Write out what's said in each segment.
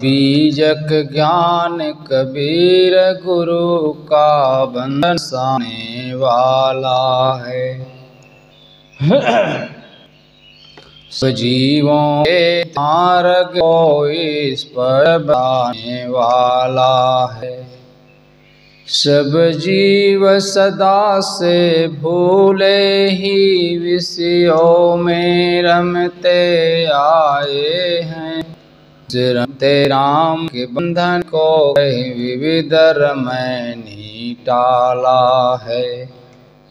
बीजक ज्ञान कबीर गुरु का बंधन साने वाला है। सजीवों के मार्ग को इस पर बनाने वाला है। सब जीव सदा से भूले ही विषयों में रमते आए हैं। रमते राम के बंधन को विविध रमैनी टाला है।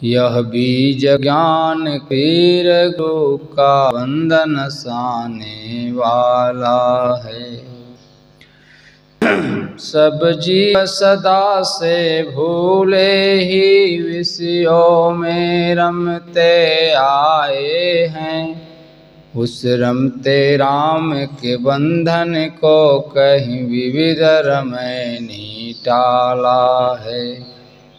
यह बीज ज्ञान कबीर गुरु का बंधन साने वाला है। सब जीव सदा से भूले ही विषयों में रमते आए हैं। उस रमते राम के बंधन को कहीं विविध रमैनी टाला है।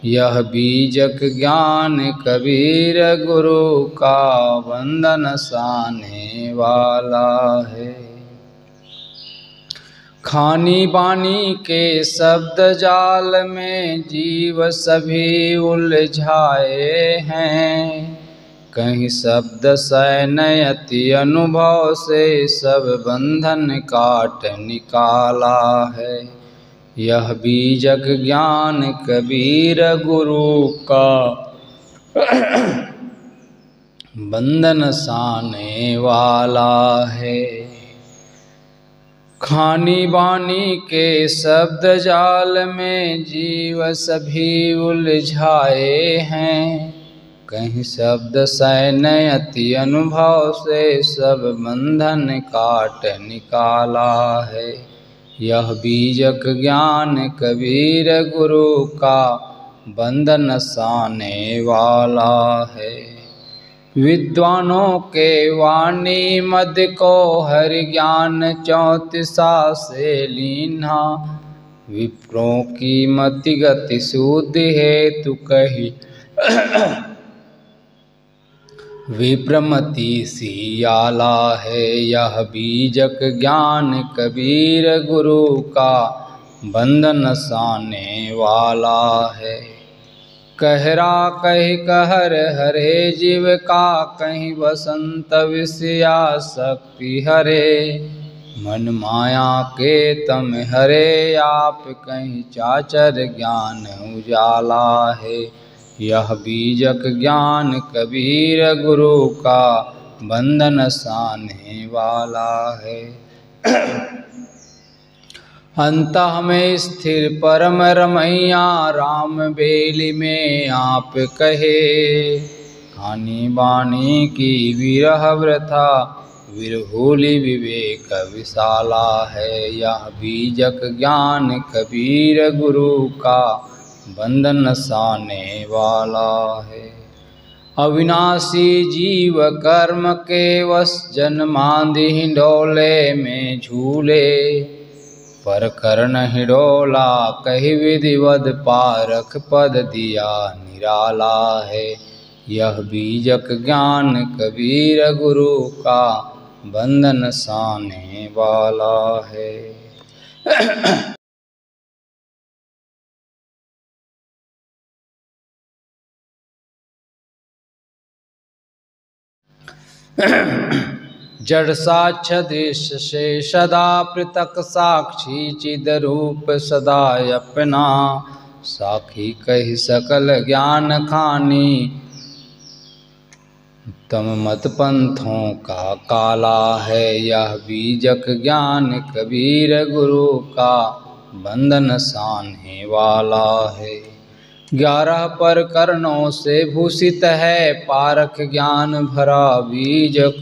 यह बीजक ज्ञान कबीर गुरु का बंधन साने वाला है। खानी बानी के शब्द जाल में जीव सभी उलझाए हैं। कहीं शब्द सैनयति अनुभव से सब बंधन काट निकाला है। यह बीजक ज्ञान कबीर गुरु का बंधन साने वाला है। खानी बानी के शब्द जाल में जीव सभी उलझाए हैं। कहीं शब्द सैनयति अनुभव से सब बंधन काट निकाला है। यह बीजक ज्ञान कबीर गुरु का बंधन साने वाला है। विद्वानों के वाणी मद को हरि ज्ञान 34 से लीना। विप्रों की मति गति सूद हेतु कही विप्रमति सी आला है। यह बीजक ज्ञान कबीर गुरु का बंधन साने वाला है। कहरा कही कहर हरे जीव का कहीं बसंत विषया शक्ति हरे। मन माया के तम हरे आप कहीं चाचर ज्ञान उजाला है। यह बीजक ज्ञान कबीर गुरु का बंधन साने वाला है। अंतः में स्थिर परम रमैया राम बेली में आप कहे। खानी बानी की विरह व्रथा विरहूली विवेक विशाला है। यह बीजक ज्ञान कबीर गुरु का बंधन साने वाला है। अविनाशी जीव कर्म के वश जन्मांधि हिंडोले में झूले। पर कर्ण हिडोला कही विधिवद पारख पद दिया निराला है। यह बीजक ज्ञान कबीर गुरु का बंधन साने वाला है। जड़ साक्षदेश से सदा पृथक साक्षी चिद रूप सदा अपना। साखी कही सकल ज्ञान खानी तम मत पंथों का काला है। यह बीजक ज्ञान कबीर गुरु का बंधन साने वाला है। 11 प्रकरणों से भूषित है पारख ज्ञान भरा बीजक।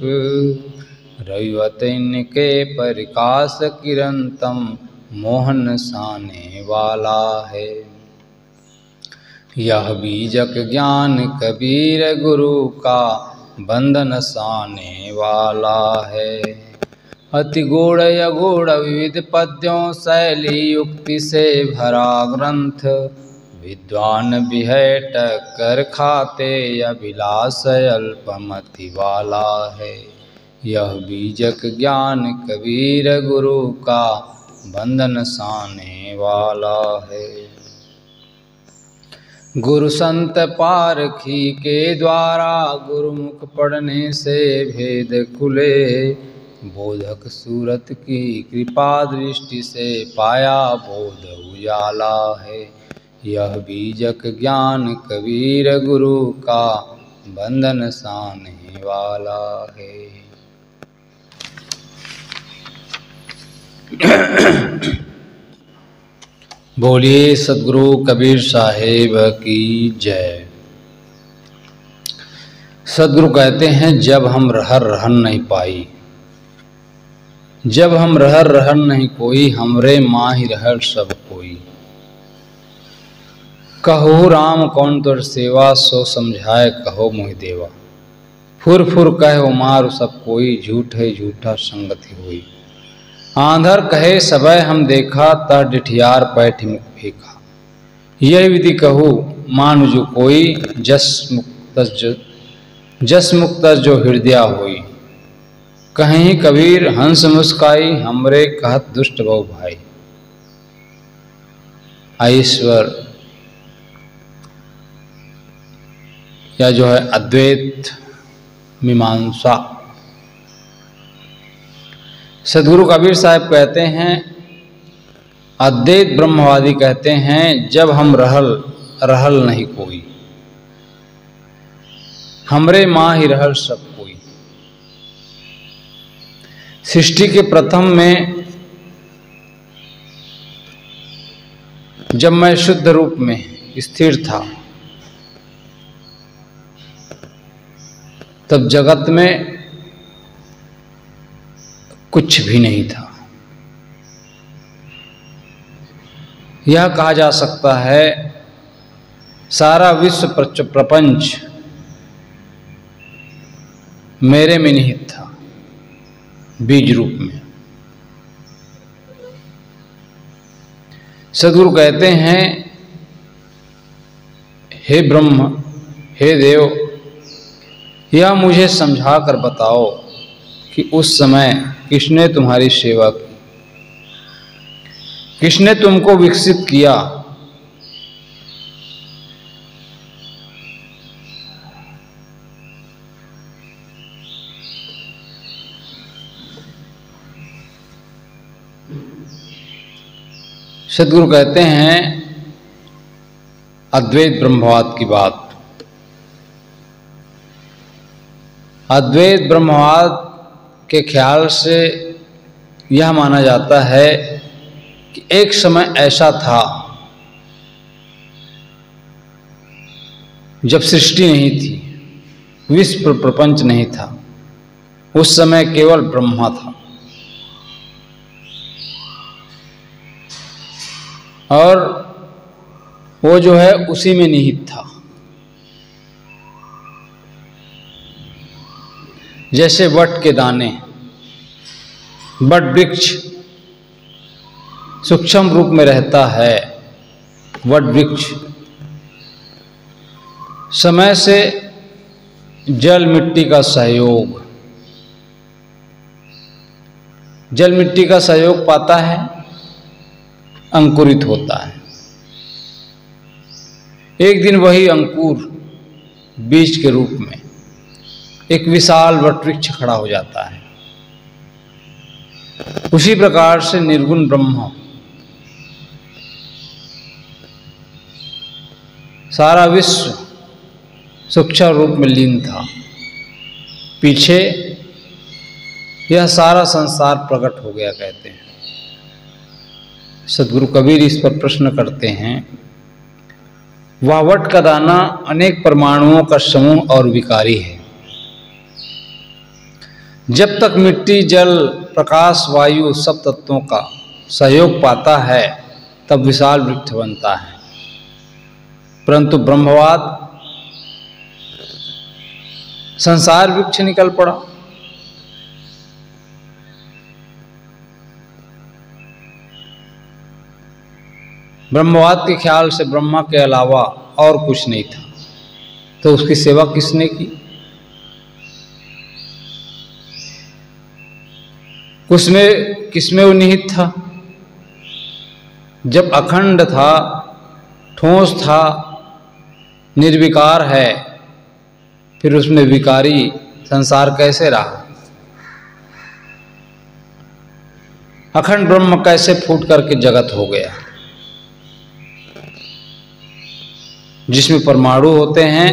रविवत इनके प्रकाश किरणतम मोहन साने वाला है। यह बीजक ज्ञान कबीर गुरु का बंधन साने वाला है। अति गूढ़ अगूढ़ विविध पद्यों शैली युक्ति से भरा ग्रंथ। विद्वान बिहट कर खाते अभिलाष अल्पमति वाला है। यह बीजक ज्ञान कबीर गुरु का बंधन साने वाला है। गुरु संत पारखी के द्वारा गुरुमुख पढ़ने से भेद खुले, बोधक सूरत की कृपा दृष्टि से पाया बोध उजाला है। यह बीजक ज्ञान कबीर गुरु का बंधन साने वाला है। बोलिए सद्गुरु कबीर साहेब की जय। सद्गुरु कहते हैं जब हम रहर रहन नहीं पाई, जब हम रहर रहन नहीं कोई, हमरे माही रहर सब कोई। कहो राम कौन तुर सेवा, सो समझाए कहो मोहि देवा। फुर फुर कहो मारु सब कोई, झूठ है झूठा संगति हुई। आंधर कहे सबय हम देखा, तह डिठियार पैठ मुख फेंका। यह विधि कहू मानु जो कोई, जस मुक्त जो हृदय होई। कहीं कबीर हंस मुस्काई, हमरे कहत दुष्ट बहु भाई। ईश्वर या जो है अद्वैत मीमांसा, सद्गुरु कबीर साहब कहते हैं, अद्वैत ब्रह्मवादी कहते हैं जब हम रहल नहीं कोई, हमरे माँ ही रहल सब कोई। सृष्टि के प्रथम में जब मैं शुद्ध रूप में स्थिर था, तब जगत में कुछ भी नहीं था। यह कहा जा सकता है सारा विश्व प्रपंच मेरे में निहित था, बीज रूप में। सद्गुरु कहते हैं, हे ब्रह्म, हे देव, यह मुझे समझा कर बताओ कि उस समय किसने तुम्हारी सेवा की, किसने तुमको विकसित किया। सद्गुरु कहते हैं अद्वैत ब्रह्मवाद की बात। अद्वैत ब्रह्मवाद के ख्याल से यह माना जाता है कि एक समय ऐसा था जब सृष्टि नहीं थी, विश्व प्रपंच नहीं था, उस समय केवल ब्रह्मा था। और वो जो है उसी में निहित था। जैसे वट के दाने, वट वृक्ष सूक्ष्म रूप में रहता है, वट वृक्ष समय से जल मिट्टी का सहयोग, जल मिट्टी का सहयोग पाता है, अंकुरित होता है। एक दिन वही अंकुर बीज के रूप में एक विशाल वटवृक्ष खड़ा हो जाता है। उसी प्रकार से निर्गुण ब्रह्म सारा विश्व सूक्ष्म रूप में लीन था। पीछे यह सारा संसार प्रकट हो गया कहते हैं। सद्गुरु कबीर इस पर प्रश्न करते हैं, वह वट का दाना अनेक परमाणुओं का समूह और विकारी है। जब तक मिट्टी, जल, प्रकाश, वायु सब तत्वों का सहयोग पाता है तब विशाल वृक्ष बनता है। परंतु ब्रह्मवाद संसार वृक्ष निकल पड़ा। ब्रह्मवाद के ख्याल से ब्रह्मा के अलावा और कुछ नहीं था, तो उसकी सेवा किसने की? किसमें वो निहित था? जब अखंड था, ठोस था, निर्विकार है, फिर उसमें विकारी संसार कैसे रहा? अखंड ब्रह्म कैसे फूट करके जगत हो गया, जिसमें परमाणु होते हैं,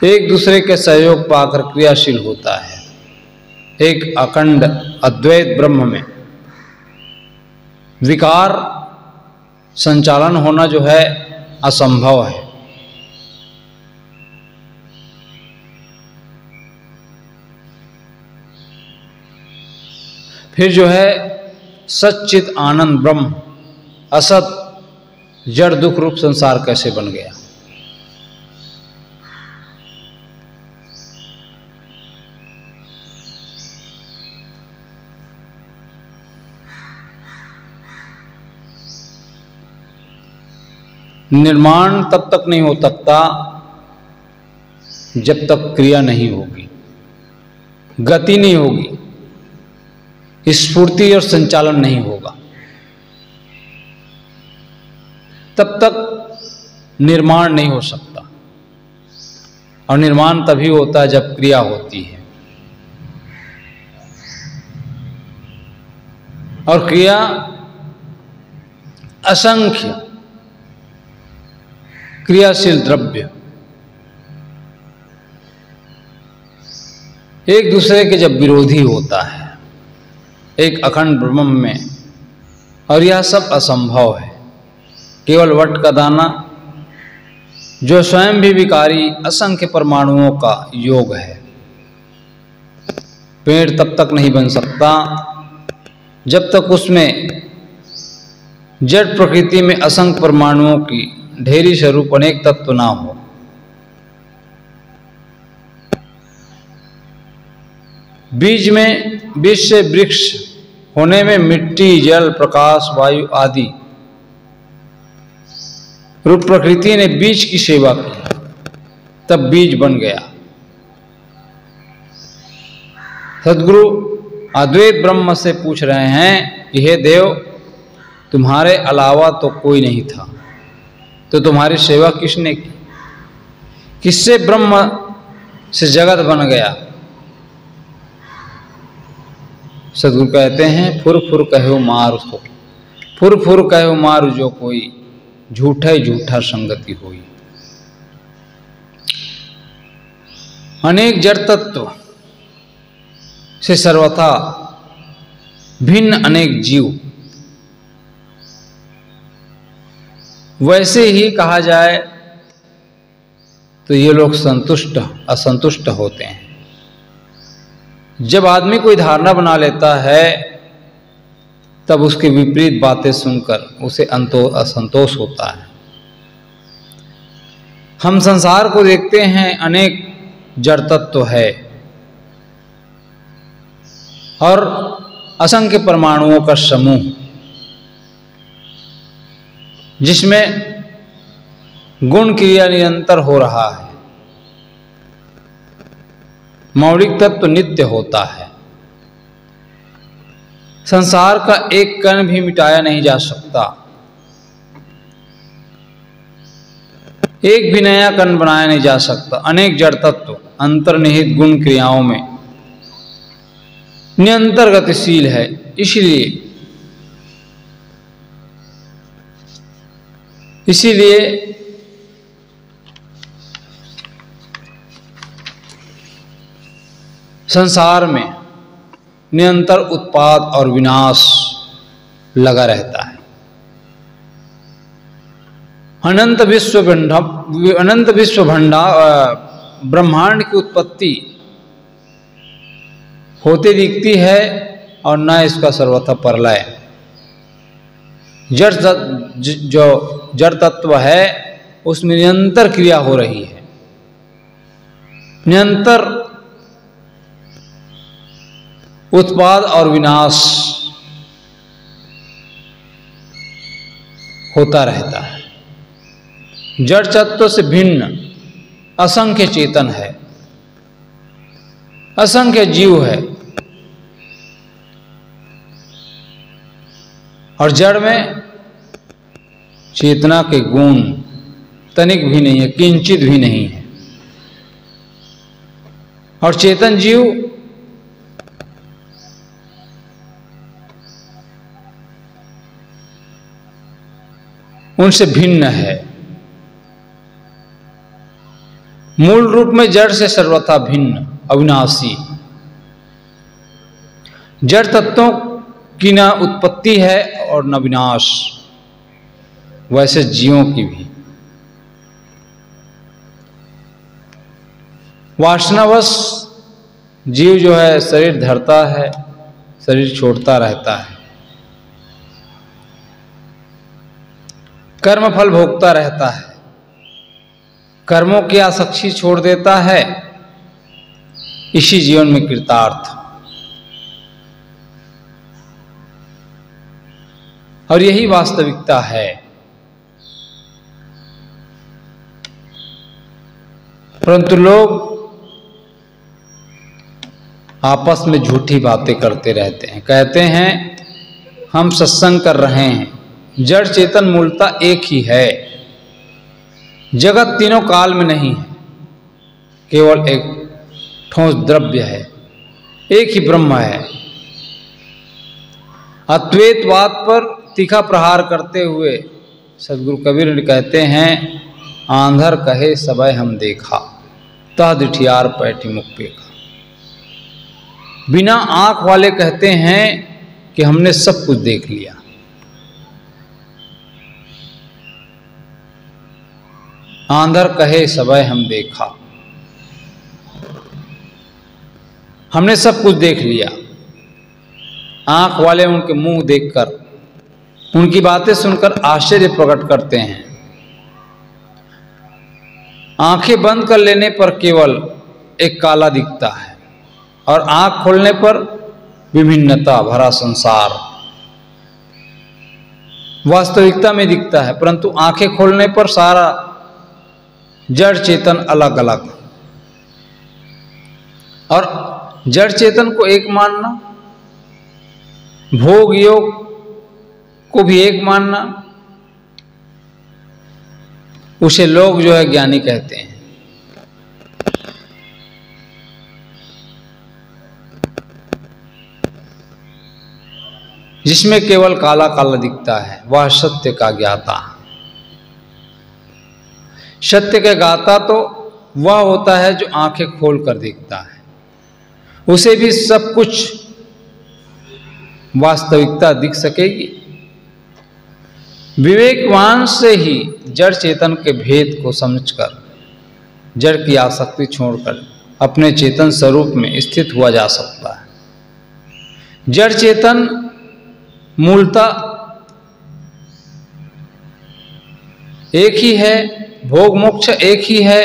एक दूसरे के सहयोग पाकर क्रियाशील होता है। एक अखंड अद्वैत ब्रह्म में विकार संचालन होना जो है असंभव है। फिर जो है सच्चित आनंद ब्रह्म असत जड़ दुख रूप संसार कैसे बन गया? निर्माण तब तक नहीं हो सकता जब तक क्रिया नहीं होगी, गति नहीं होगी, स्फूर्ति और संचालन नहीं होगा, तब तक निर्माण नहीं हो सकता। और निर्माण तभी होता है जब क्रिया होती है, और क्रिया असंख्य क्रियाशील द्रव्य एक दूसरे के जब विरोधी होता है एक अखंड ब्रह्म में, और यह सब असंभव है। केवल वट का दाना जो स्वयं भी विकारी असंख्य परमाणुओं का योग है। पेड़ तब तक नहीं बन सकता जब तक उसमें जड़ प्रकृति में असंख्य परमाणुओं की ढेरी स्वरूप अनेक तत्व ना हो। बीज से वृक्ष होने में मिट्टी, जल, प्रकाश, वायु आदि रूप प्रकृति ने बीज की सेवा की, तब बीज बन गया। सद्गुरु अद्वैत ब्रह्म से पूछ रहे हैं कि हे देव, तुम्हारे अलावा तो कोई नहीं था, तो तुम्हारी सेवा किसने की? किससे ब्रह्म से जगत बन गया? सद्गुरु कहते हैं फुर फुर कहो मार उसको, फुर फुर कहो मार जो कोई, झूठा ही झूठा संगति हुई। अनेक जड़ तत्व से सर्वथा भिन्न अनेक जीव, वैसे ही कहा जाए तो ये लोग संतुष्ट असंतुष्ट होते हैं। जब आदमी कोई धारणा बना लेता है तब उसके विपरीत बातें सुनकर उसे असंतोष होता है। हम संसार को देखते हैं, अनेक जड़ तत्व है और असंख्य परमाणुओं का समूह, जिसमें गुण क्रिया निरंतर हो रहा है। मौलिक तत्व नित्य होता है। संसार का एक कण भी मिटाया नहीं जा सकता, एक भी नया कण बनाया नहीं जा सकता। अनेक जड़ तत्व अंतर्निहित गुण क्रियाओं में निरंतर गतिशील है। इसीलिए संसार में निरंतर उत्पाद और विनाश लगा रहता है। अनंत विश्व ब्रह्मांड की उत्पत्ति होते दिखती है और न इसका सर्वथा प्रलय। जो जड़ तत्व है उसमें निरंतर क्रिया हो रही है, निरंतर उत्पाद और विनाश होता रहता है। जड़ तत्व से भिन्न असंख्य चेतन है, असंख्य जीव है, और जड़ में चेतना के गुण तनिक भी नहीं है, किंचित भी नहीं है। और चेतन जीव उनसे भिन्न है, मूल रूप में जड़ से सर्वथा भिन्न, अविनाशी। जड़ तत्वों की न उत्पत्ति है और न विनाश, वैसे जीवों की भी। वासनावश जीव जो है शरीर धरता है, शरीर छोड़ता रहता है, कर्म फल भोगता रहता है, कर्मों की आसक्ति छोड़ देता है, इसी जीवन में कृतार्थ। और यही वास्तविकता है। परंतु लोग आपस में झूठी बातें करते रहते हैं, कहते हैं हम सत्संग कर रहे हैं। जड़ चेतन मूलतः एक ही है, जगत तीनों काल में नहीं है, केवल एक ठोस द्रव्य है, एक ही ब्रह्म है। अद्वैतवाद पर तीखा प्रहार करते हुए सदगुरु कबीर कहते हैं, आंधर कहे सबय हम देखा, तह दिठियार पैठी मुख पेखा। बिना आंख वाले कहते हैं कि हमने सब कुछ देख लिया। आंधर कहे सबय हम देखा, हमने सब कुछ देख लिया। आंख वाले उनके मुंह देखकर, उनकी बातें सुनकर आश्चर्य प्रकट करते हैं। आंखें बंद कर लेने पर केवल एक काला दिखता है और आंख खोलने पर विभिन्नता भरा संसार वास्तविकता में दिखता है। परंतु आंखें खोलने पर सारा जड़ चेतन अलग अलग, और जड़ चेतन को एक मानना, भोग योग को भी एक मानना, उसे लोग जो है ज्ञानी कहते हैं। जिसमें केवल काला काला दिखता है वह सत्य का ज्ञाता। सत्य का ज्ञाता तो वह होता है जो आंखें खोल कर देखता है, उसे भी सब कुछ वास्तविकता दिख सकेगी। विवेकवान से ही जड़ चेतन के भेद को समझकर जड़ की आसक्ति छोड़कर अपने चेतन स्वरूप में स्थित हुआ जा सकता है। जड़ चेतन मूलतः एक ही है, भोग मोक्ष एक ही है,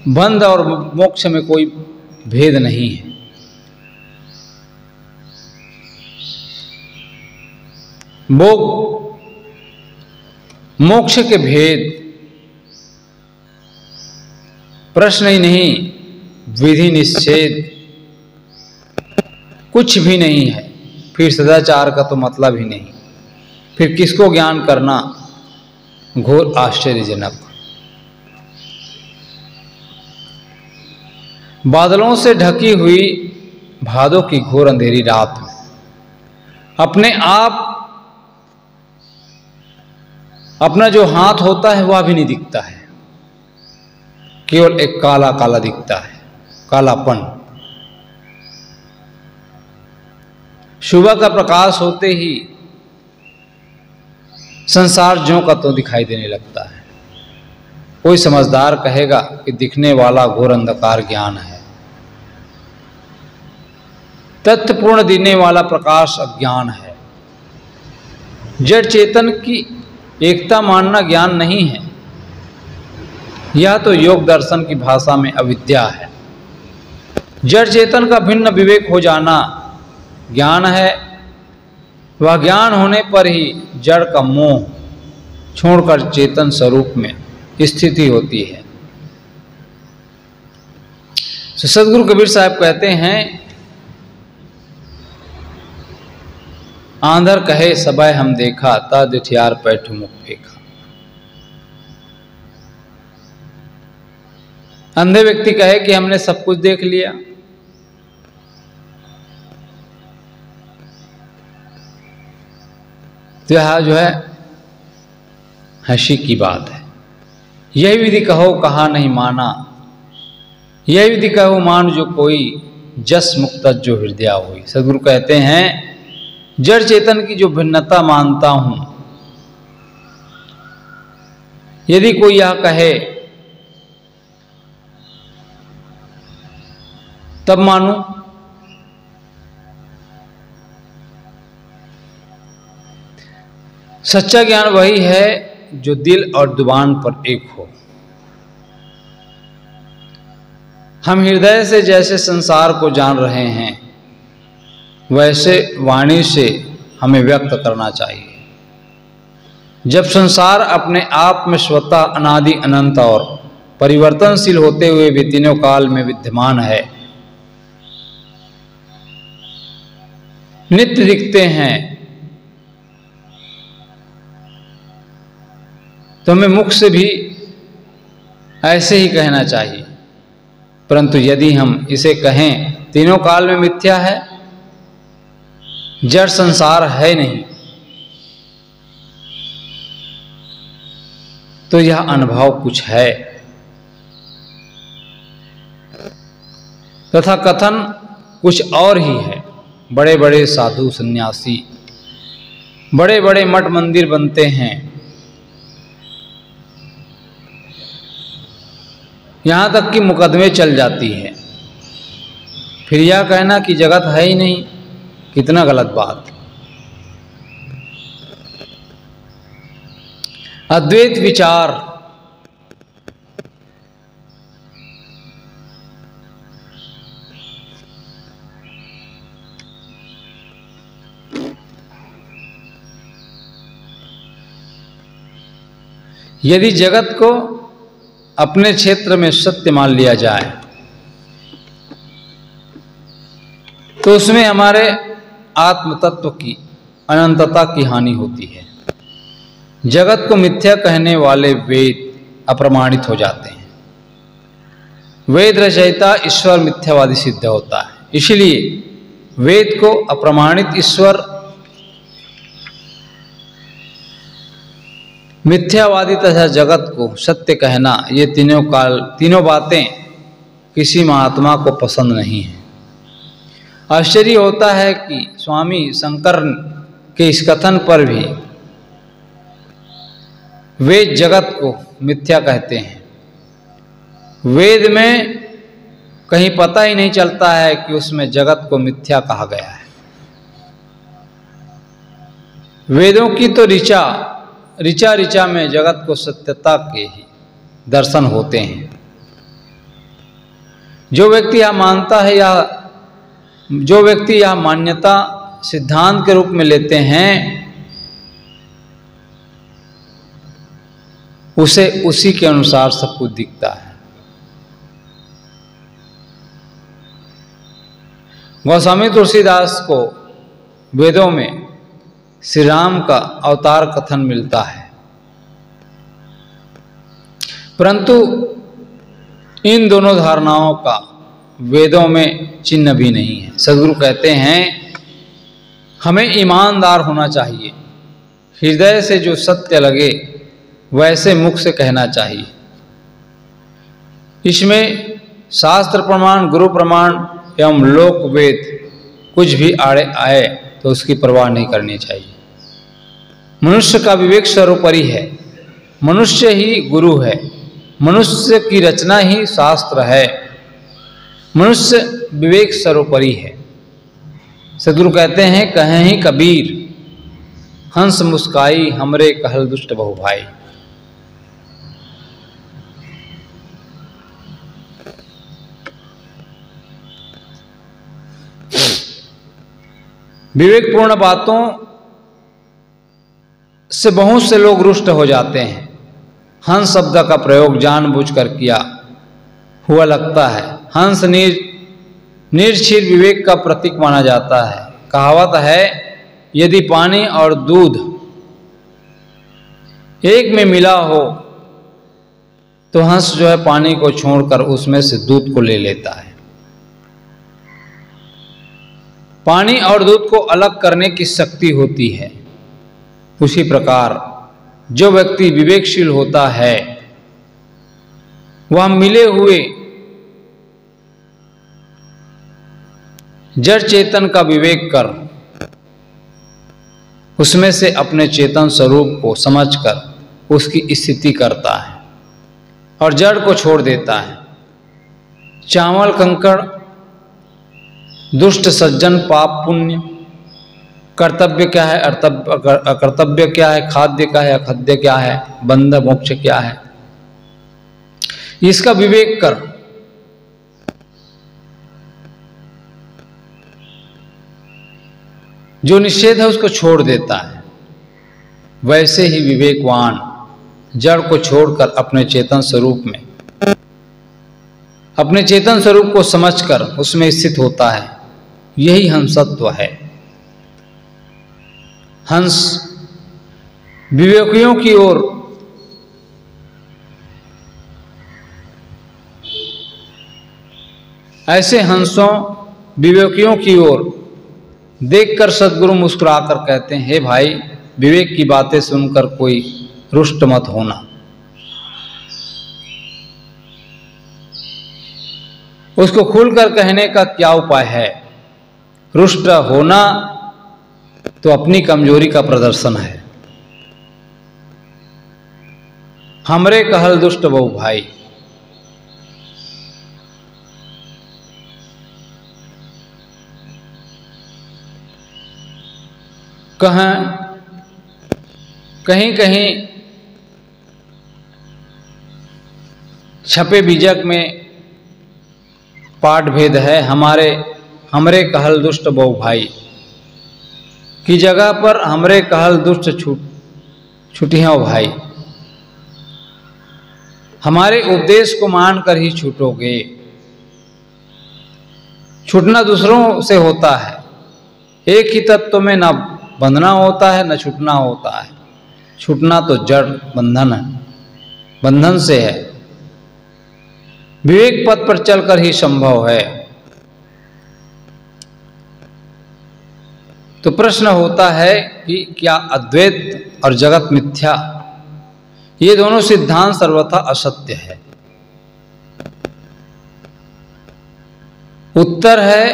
बंध और मोक्ष में कोई भेद नहीं है। भोग मोक्ष के भेद प्रश्न ही नहीं, विधि निषेध कुछ भी नहीं है। फिर सदाचार का तो मतलब ही नहीं, फिर किसको ज्ञान करना? घोर आश्चर्यजनक। बादलों से ढकी हुई भादों की घोर अंधेरी रात में अपने आप अपना जो हाथ होता है वह भी नहीं दिखता है, केवल एक काला काला दिखता है, कालापन। सुबह का प्रकाश होते ही संसार ज्यों का तो दिखाई देने लगता है। कोई समझदार कहेगा कि दिखने वाला घोर अंधकार ज्ञान है, तथ्यपूर्ण देने वाला प्रकाश अज्ञान है। जड़ चेतन की एकता मानना ज्ञान नहीं है, यह तो योग दर्शन की भाषा में अविद्या है। जड़ चेतन का भिन्न विवेक हो जाना ज्ञान है। वह ज्ञान होने पर ही जड़ का मोह छोड़कर चेतन स्वरूप में स्थिति होती है। तो सदगुरु कबीर साहब कहते हैं, आंधर कहे सबय हम देखा, ता दिठियार पैठ मुख फेखा। अंधे व्यक्ति कहे कि हमने सब कुछ देख लिया, तो यह जो है हंसी की बात है। यही विधि कहो कहा नहीं माना, यही विधि कहो मान जो कोई, जस मुक्त जो हृदय हुई। सदगुरु कहते हैं जड़ चेतन की जो भिन्नता मानता हूं, यदि कोई यह कहे तब मानूं। सच्चा ज्ञान वही है जो दिल और जुबान पर एक हो। हम हृदय से जैसे संसार को जान रहे हैं, वैसे वाणी से हमें व्यक्त करना चाहिए। जब संसार अपने आप में स्वतः अनादि अनंत और परिवर्तनशील होते हुए भी तीनों काल में विद्यमान है, नित्य दिखते हैं, तो हमें मुख से भी ऐसे ही कहना चाहिए। परंतु यदि हम इसे कहें तीनों काल में मिथ्या है, जड़ संसार है नहीं, तो यह अनुभव कुछ है। तथा कथन कुछ और ही है। बड़े बड़े साधु सन्यासी, बड़े बड़े मठ मंदिर बनते हैं, यहां तक कि मुकदमे चल जाती है, फिर यह कहना कि जगत है ही नहीं, कितना गलत बात। अद्वैत विचार यदि जगत को अपने क्षेत्र में सत्य मान लिया जाए, तो उसमें हमारे आत्म तत्व की अनंतता की हानि होती है। जगत को मिथ्या कहने वाले वेद अप्रमाणित हो जाते हैं। वेद रचयिता ईश्वर मिथ्यावादी सिद्ध होता है। इसलिए वेद को अप्रमाणित ईश्वर मिथ्यावादी तथा जगत को सत्य कहना, ये तीनों बातें किसी महात्मा को पसंद नहीं है। आश्चर्य होता है कि स्वामी शंकर के इस कथन पर भी वेद जगत को मिथ्या कहते हैं। वेद में कहीं पता ही नहीं चलता है कि उसमें जगत को मिथ्या कहा गया है। वेदों की तो ऋचा में जगत को सत्यता के ही दर्शन होते हैं। जो व्यक्ति यह मानता है या जो व्यक्ति यह मान्यता सिद्धांत के रूप में लेते हैं, उसे उसी के अनुसार सब कुछ दिखता है। गोस्वामी तुलसीदास को वेदों में श्री राम का अवतार कथन मिलता है, परंतु इन दोनों धारणाओं का वेदों में चिन्ह भी नहीं है। सदगुरु कहते हैं हमें ईमानदार होना चाहिए। हृदय से जो सत्य लगे वैसे मुख से कहना चाहिए। इसमें शास्त्र प्रमाण, गुरु प्रमाण एवं लोक वेद कुछ भी आड़े आए तो उसकी परवाह नहीं करनी चाहिए। मनुष्य का विवेक सर्वोपरि है। मनुष्य ही गुरु है। मनुष्य की रचना ही शास्त्र है। मनुष्य विवेक सर्वोपरि है। सदगुरु कहते हैं कहें ही कबीर, हंस मुस्काई हमरे कहल दुष्ट बहु भाई। विवेकपूर्ण बातों से बहुत से लोग रुष्ट हो जाते हैं। हंस शब्द का प्रयोग जानबूझकर किया हुआ लगता है। हंस निर्क्षीर विवेक का प्रतीक माना जाता है। कहावत है यदि पानी और दूध एक में मिला हो तो हंस जो है पानी को छोड़कर उसमें से दूध को ले लेता है। पानी और दूध को अलग करने की शक्ति होती है। उसी प्रकार जो व्यक्ति विवेकशील होता है वह मिले हुए जड़ चेतन का विवेक कर उसमें से अपने चेतन स्वरूप को समझकर उसकी स्थिति करता है और जड़ को छोड़ देता है। चावल कंकड़, दुष्ट सज्जन, पाप पुण्य, कर्तव्य क्या है, अकर्तव्य क्या है, खाद्य क्या है, अखाद्य क्या है, बंध मोक्ष क्या है, इसका विवेक कर। जो निषेध है उसको छोड़ देता है। वैसे ही विवेकवान जड़ को छोड़कर अपने चेतन स्वरूप में, अपने चेतन स्वरूप को समझकर उसमें स्थित होता है। यही हंसत्व है। हंस विवेकियों की ओर ऐसे हंसों विवेकियों की ओर देखकर सद्गुरु मुस्कुराकर कहते हैं, हे भाई, विवेक की बातें सुनकर कोई रुष्ट मत होना। उसको खुलकर कहने का क्या उपाय है? रुष्ट होना तो अपनी कमजोरी का प्रदर्शन है। हमरे कहल दुष्ट बहु भाई, कहीं कहीं छपे बीजक में पाठ भेद है। हमरे कहल दुष्ट बहु भाई की जगह पर हमरे कहल दुष्ट छुटियों भाई। हमारे उपदेश को मानकर ही छूटोगे। छूटना दूसरों से होता है। एक ही तत्व में न बंधना होता है न छूटना होता है। छूटना तो जड़ बंधन से है। विवेक पथ पर चलकर ही संभव है। तो प्रश्न होता है कि क्या अद्वैत और जगत मिथ्या, ये दोनों सिद्धांत सर्वथा असत्य है? उत्तर है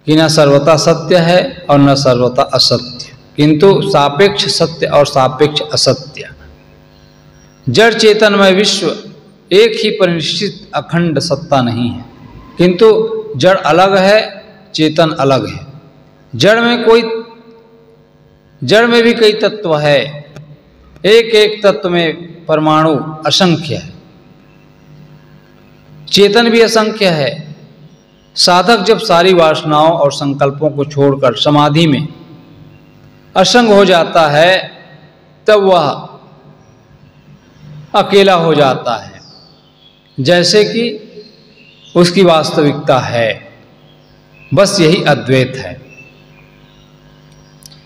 कि न सर्वथा सत्य है और न सर्वथा असत्य, किंतु सापेक्ष सत्य और सापेक्ष असत्य। जड़ चेतनमय विश्व एक ही परिनिश्चित अखंड सत्ता नहीं है, किंतु जड़ अलग है, चेतन अलग है। जड़ में भी कई तत्व है। एक एक तत्व में परमाणु असंख्य है। चेतन भी असंख्य है। साधक जब सारी वासनाओं और संकल्पों को छोड़कर समाधि में असंग हो जाता है तब वह अकेला हो जाता है, जैसे कि उसकी वास्तविकता है। बस यही अद्वैत है।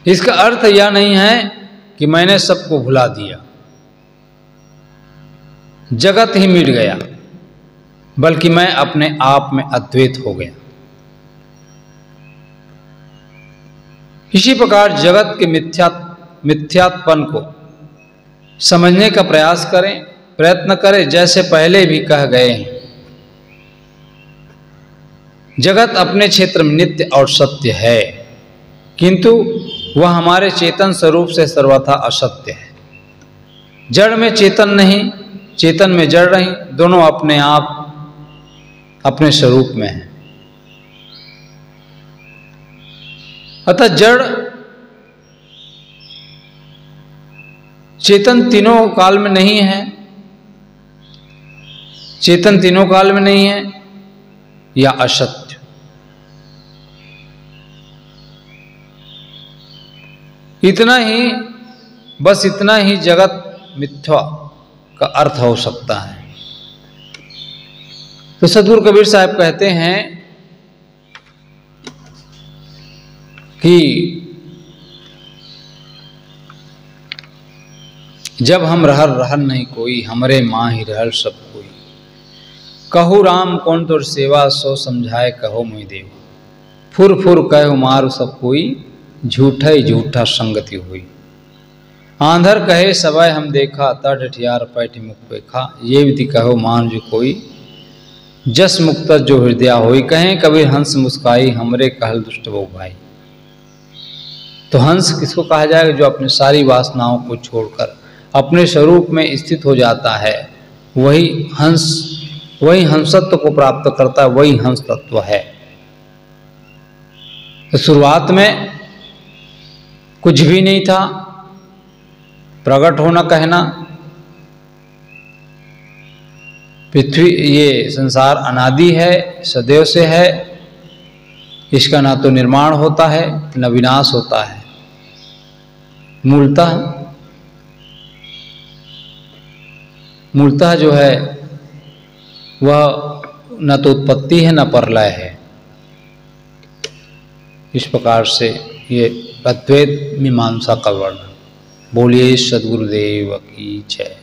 इसका अर्थ यह नहीं है कि मैंने सबको भुला दिया, जगत ही मिट गया, बल्कि मैं अपने आप में अद्वैत हो गया। इसी प्रकार जगत के मिथ्यात्पन को समझने का प्रयत्न करें। जैसे पहले भी कह गए हैं, जगत अपने क्षेत्र में नित्य और सत्य है, किंतु वह हमारे चेतन स्वरूप से सर्वथा असत्य है। जड़ में चेतन नहीं, चेतन में जड़ नहीं, दोनों अपने आप अपने स्वरूप में है। अतः जड़ चेतन तीनों काल में नहीं है। चेतन तीनों काल में नहीं है या असत्य। इतना ही, बस इतना ही जगत मिथ्या का अर्थ हो सकता है। तो सद्गुरु कबीर साहब कहते हैं कि जब हम रहल रहल नहीं कोई, हमरे माँ ही रहल सब कोई। कहु राम कौन तोर सेवा, सो समझाए कहो मोहि देव। फुर फुर कहो मारु सब कोई, झूठा झूठा संगति हुई। आंधर कहे सबय हम देखा, तर ठियार पैठ मुख पेखा। ये विधि कहो मान जो कोई, जस मुक्त जो हृदय होई। कहें कबीर हंस मुस्काई, हमरे कहल दुष्ट वो भाई। तो हंस किसको कहा जाएगा? जो अपनी सारी वासनाओं को छोड़कर अपने स्वरूप में स्थित हो जाता है, वही हंस, वही हंसत्व को प्राप्त करता है, वही हंस तत्व है। तो शुरुआत में कुछ भी नहीं था, प्रकट होना कहना, पृथ्वी ये संसार अनादि है, सदैव से है, इसका ना तो निर्माण होता है न विनाश होता है। मूलतः जो है वह न तो उत्पत्ति है न प्रलय है। इस प्रकार से ये अद्वैत मीमांसा का वर्णन। बोलिए सद्गुरुदेव की जय।